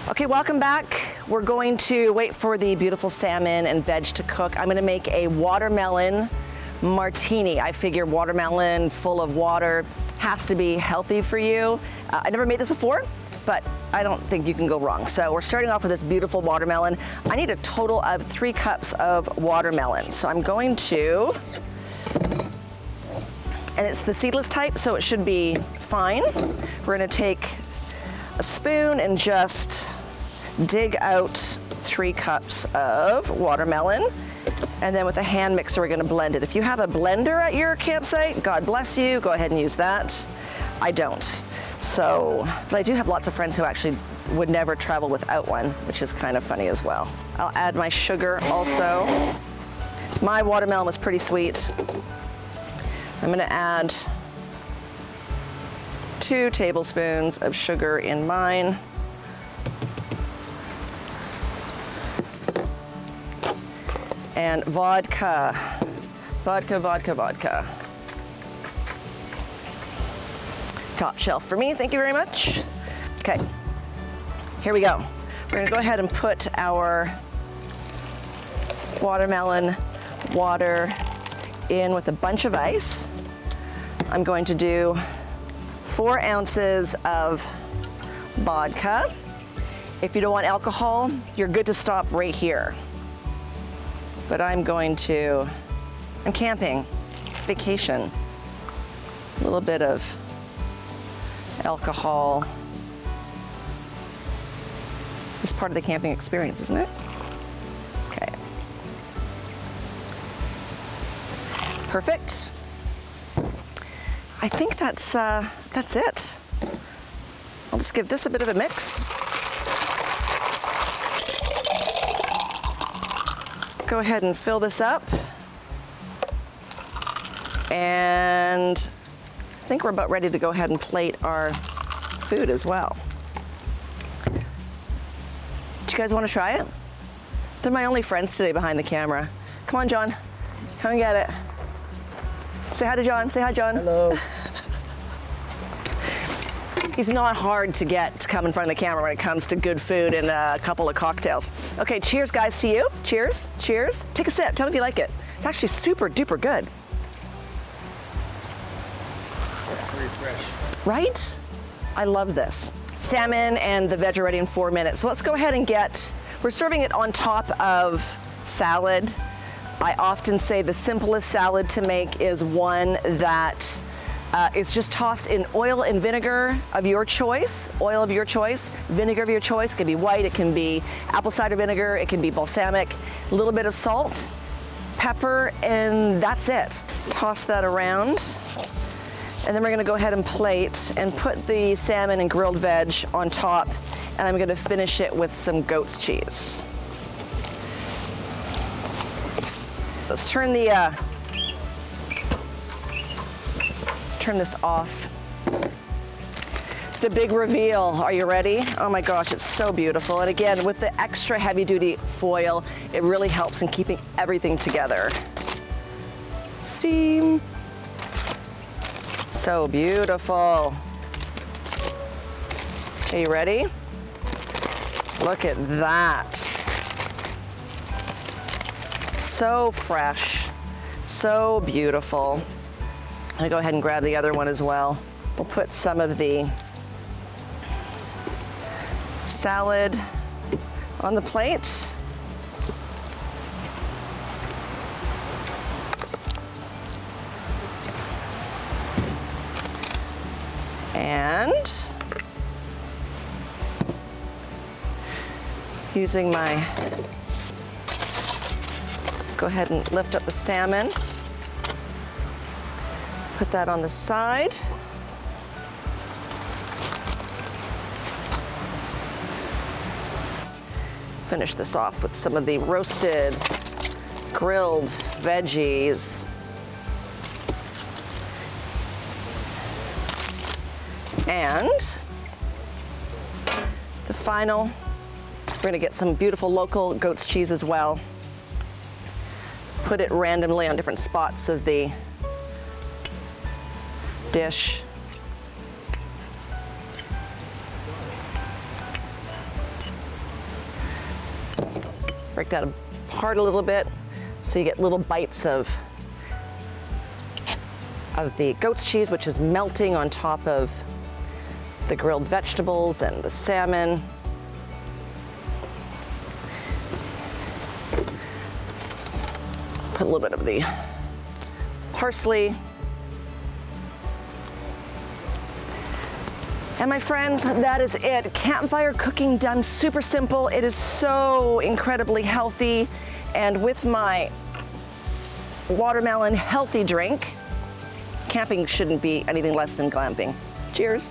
Okay, welcome back. We're going to wait for the beautiful salmon and veg to cook. I'm gonna make a watermelon martini. I figure watermelon full of water has to be healthy for you. I never made this before, but I don't think you can go wrong. So we're starting off with this beautiful watermelon. I need a total of 3 cups of watermelon. So I'm going to, and it's the seedless type, so it should be fine. We're gonna take a spoon and just dig out 3 cups of watermelon. And then with a hand mixer, we're gonna blend it. If you have a blender at your campsite, God bless you, go ahead and use that. I don't. So, but I do have lots of friends who actually would never travel without one, which is kind of funny as well. I'll add my sugar also. My watermelon was pretty sweet. I'm gonna add 2 tablespoons of sugar in mine. And vodka. Vodka, vodka, vodka. Top shelf for me, thank you very much. Okay, here we go. We're gonna go ahead and put our watermelon water in with a bunch of ice. I'm going to do 4 ounces of vodka. If you don't want alcohol, you're good to stop right here. But I'm camping, it's vacation. A little bit of alcohol is part of the camping experience, isn't it? Okay. Perfect. I think that's it. I'll just give this a bit of a mix. Go ahead and fill this up. And I think we're about ready to go ahead and plate our food as well. Do you guys want to try it? They're my only friends today behind the camera. Come on, John. Come and get it. Say hi to John. Say hi, John. Hello. He's not hard to get to come in front of the camera when it comes to good food and a couple of cocktails. Okay, cheers guys to you. Cheers, cheers. Take a sip, tell me if you like it. It's actually super duper good. Very fresh. Right? I love this. Salmon and the veg are ready in 4 minutes. So let's go ahead and we're serving it on top of salad. I often say the simplest salad to make is one that it's just tossed in oil and vinegar of your choice, vinegar of your choice. It can be white, it can be apple cider vinegar, it can be balsamic, a little bit of salt, pepper, and that's it. Toss that around. And then we're gonna go ahead and plate and put the salmon and grilled veg on top, and I'm gonna finish it with some goat's cheese. Let's turn this off. The big reveal, are you ready? Oh my gosh, it's so beautiful. And again, with the extra heavy duty foil, it really helps in keeping everything together. Steam. So beautiful. Are you ready? Look at that. So fresh, so beautiful. I'm gonna go ahead and grab the other one as well. We'll put some of the salad on the plate. And using go ahead and lift up the salmon. Put that on the side. Finish this off with some of the roasted, grilled veggies. And the final, we're gonna get some beautiful local goat's cheese as well. Put it randomly on different spots of the dish. Break that apart a little bit so you get little bites of the goat's cheese, which is melting on top of the grilled vegetables and the salmon. Put a little bit of the parsley. And my friends, that is it. Campfire cooking done, super simple. It is so incredibly healthy. And with my watermelon healthy drink, camping shouldn't be anything less than glamping. Cheers.